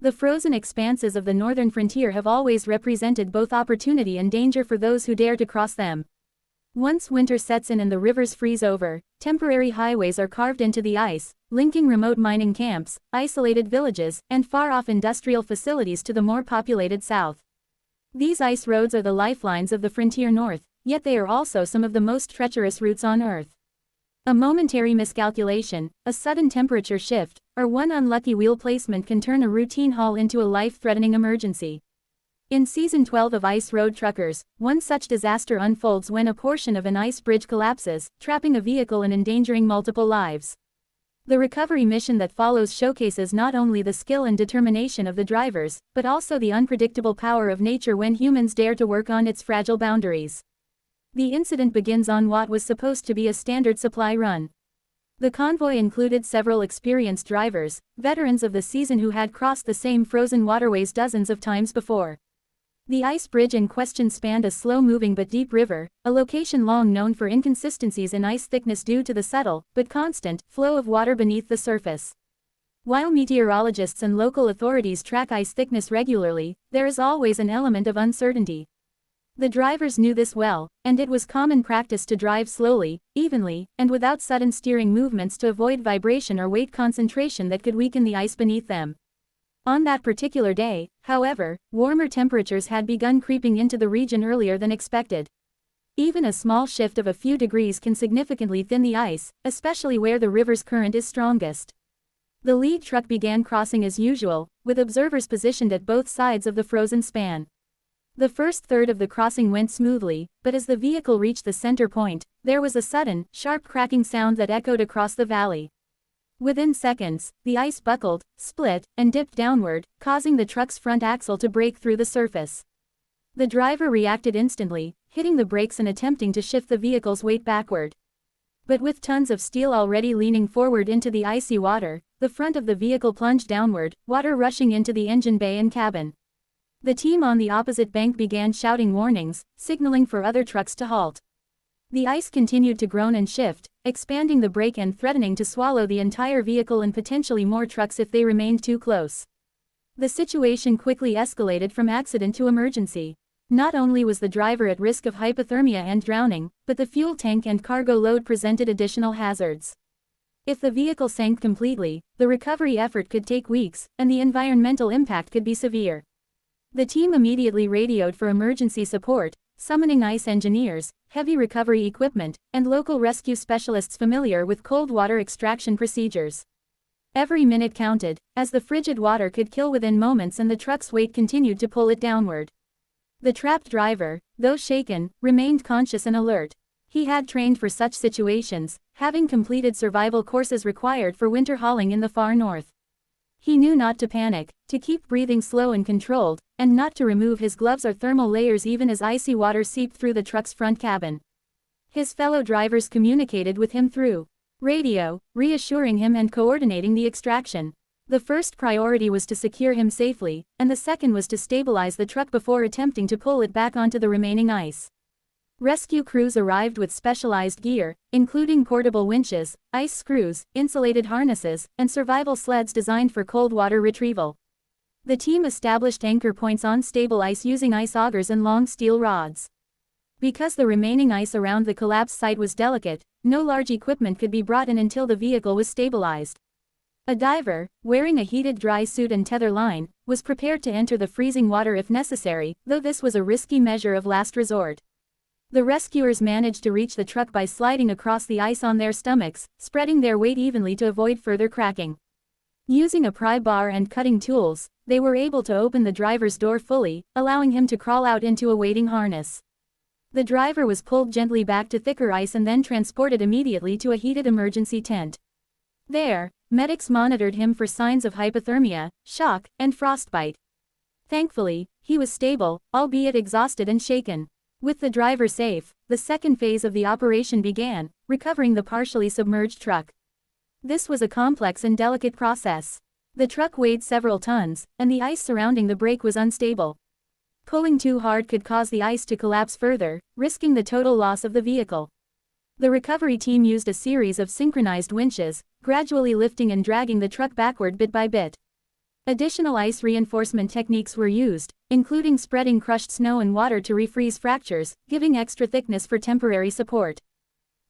The frozen expanses of the northern frontier have always represented both opportunity and danger for those who dare to cross them. Once winter sets in and the rivers freeze over, temporary highways are carved into the ice, linking remote mining camps, isolated villages, and far-off industrial facilities to the more populated south. These ice roads are the lifelines of the frontier north, yet they are also some of the most treacherous routes on Earth. A momentary miscalculation, a sudden temperature shift, or one unlucky wheel placement can turn a routine haul into a life-threatening emergency. In Season 12 of Ice Road Truckers, one such disaster unfolds when a portion of an ice bridge collapses, trapping a vehicle and endangering multiple lives. The recovery mission that follows showcases not only the skill and determination of the drivers, but also the unpredictable power of nature when humans dare to work on its fragile boundaries. The incident begins on what was supposed to be a standard supply run. The convoy included several experienced drivers, veterans of the season who had crossed the same frozen waterways dozens of times before. The ice bridge in question spanned a slow-moving but deep river, a location long known for inconsistencies in ice thickness due to the subtle, but constant, flow of water beneath the surface. While meteorologists and local authorities track ice thickness regularly, there is always an element of uncertainty. The drivers knew this well, and it was common practice to drive slowly, evenly, and without sudden steering movements to avoid vibration or weight concentration that could weaken the ice beneath them. On that particular day, however, warmer temperatures had begun creeping into the region earlier than expected. Even a small shift of a few degrees can significantly thin the ice, especially where the river's current is strongest. The lead truck began crossing as usual, with observers positioned at both sides of the frozen span. The first third of the crossing went smoothly, but as the vehicle reached the center point, there was a sudden, sharp cracking sound that echoed across the valley. Within seconds, the ice buckled, split, and dipped downward, causing the truck's front axle to break through the surface. The driver reacted instantly, hitting the brakes and attempting to shift the vehicle's weight backward. But with tons of steel already leaning forward into the icy water, the front of the vehicle plunged downward, water rushing into the engine bay and cabin. The team on the opposite bank began shouting warnings, signaling for other trucks to halt. The ice continued to groan and shift, expanding the brake and threatening to swallow the entire vehicle and potentially more trucks if they remained too close. The situation quickly escalated from accident to emergency. Not only was the driver at risk of hypothermia and drowning, but the fuel tank and cargo load presented additional hazards. If the vehicle sank completely, the recovery effort could take weeks, and the environmental impact could be severe. The team immediately radioed for emergency support, summoning ice engineers, heavy recovery equipment, and local rescue specialists familiar with cold water extraction procedures. Every minute counted, as the frigid water could kill within moments and the truck's weight continued to pull it downward. The trapped driver, though shaken, remained conscious and alert. He had trained for such situations, having completed survival courses required for winter hauling in the far north. He knew not to panic, to keep breathing slow and controlled, and not to remove his gloves or thermal layers even as icy water seeped through the truck's front cabin. His fellow drivers communicated with him through radio, reassuring him and coordinating the extraction. The first priority was to secure him safely, and the second was to stabilize the truck before attempting to pull it back onto the remaining ice. Rescue crews arrived with specialized gear, including portable winches, ice screws, insulated harnesses, and survival sleds designed for cold water retrieval. The team established anchor points on stable ice using ice augers and long steel rods. Because the remaining ice around the collapse site was delicate, no large equipment could be brought in until the vehicle was stabilized. A diver, wearing a heated dry suit and tether line, was prepared to enter the freezing water if necessary, though this was a risky measure of last resort. The rescuers managed to reach the truck by sliding across the ice on their stomachs, spreading their weight evenly to avoid further cracking. Using a pry bar and cutting tools, they were able to open the driver's door fully, allowing him to crawl out into a waiting harness. The driver was pulled gently back to thicker ice and then transported immediately to a heated emergency tent. There, medics monitored him for signs of hypothermia, shock, and frostbite. Thankfully, he was stable, albeit exhausted and shaken. With the driver safe, the second phase of the operation began, recovering the partially submerged truck. This was a complex and delicate process. The truck weighed several tons, and the ice surrounding the brake was unstable. Pulling too hard could cause the ice to collapse further, risking the total loss of the vehicle. The recovery team used a series of synchronized winches, gradually lifting and dragging the truck backward bit by bit. Additional ice reinforcement techniques were used, including spreading crushed snow and water to refreeze fractures, giving extra thickness for temporary support.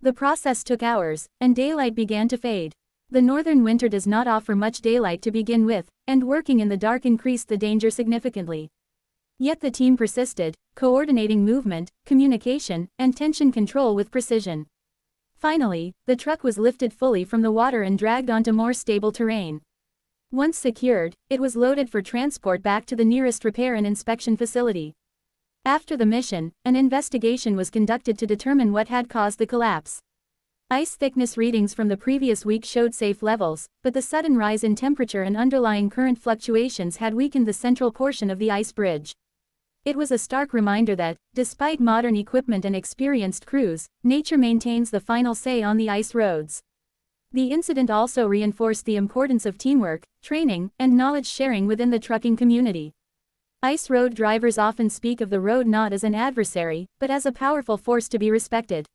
The process took hours, and daylight began to fade. The northern winter does not offer much daylight to begin with, and working in the dark increased the danger significantly. Yet the team persisted, coordinating movement, communication, and tension control with precision. Finally, the truck was lifted fully from the water and dragged onto more stable terrain. Once secured, it was loaded for transport back to the nearest repair and inspection facility. After the mission, an investigation was conducted to determine what had caused the collapse. Ice thickness readings from the previous week showed safe levels, but the sudden rise in temperature and underlying current fluctuations had weakened the central portion of the ice bridge. It was a stark reminder that, despite modern equipment and experienced crews, nature maintains the final say on the ice roads. The incident also reinforced the importance of teamwork, training, and knowledge sharing within the trucking community. Ice road drivers often speak of the road not as an adversary, but as a powerful force to be respected.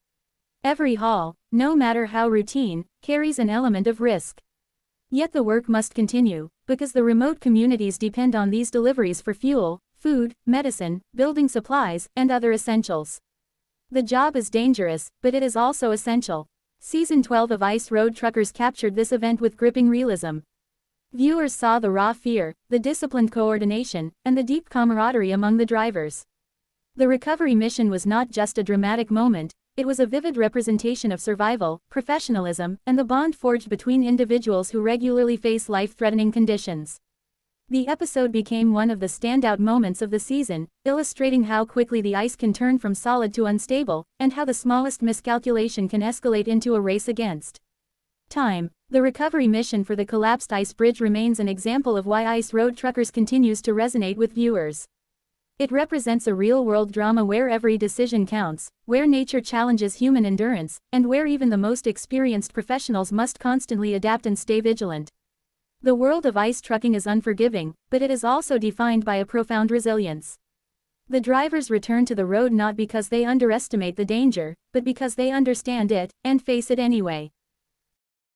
Every haul, no matter how routine, carries an element of risk. Yet the work must continue, because the remote communities depend on these deliveries for fuel, food, medicine, building supplies, and other essentials. The job is dangerous, but it is also essential. Season 12 of Ice Road Truckers captured this event with gripping realism. Viewers saw the raw fear, the disciplined coordination, and the deep camaraderie among the drivers. The recovery mission was not just a dramatic moment, it was a vivid representation of survival, professionalism, and the bond forged between individuals who regularly face life-threatening conditions. The episode became one of the standout moments of the season, illustrating how quickly the ice can turn from solid to unstable, and how the smallest miscalculation can escalate into a race against time. The recovery mission for the collapsed ice bridge remains an example of why Ice Road Truckers continues to resonate with viewers. It represents a real-world drama where every decision counts, where nature challenges human endurance, and where even the most experienced professionals must constantly adapt and stay vigilant. The world of ice trucking is unforgiving, but it is also defined by a profound resilience. The drivers return to the road not because they underestimate the danger, but because they understand it, and face it anyway.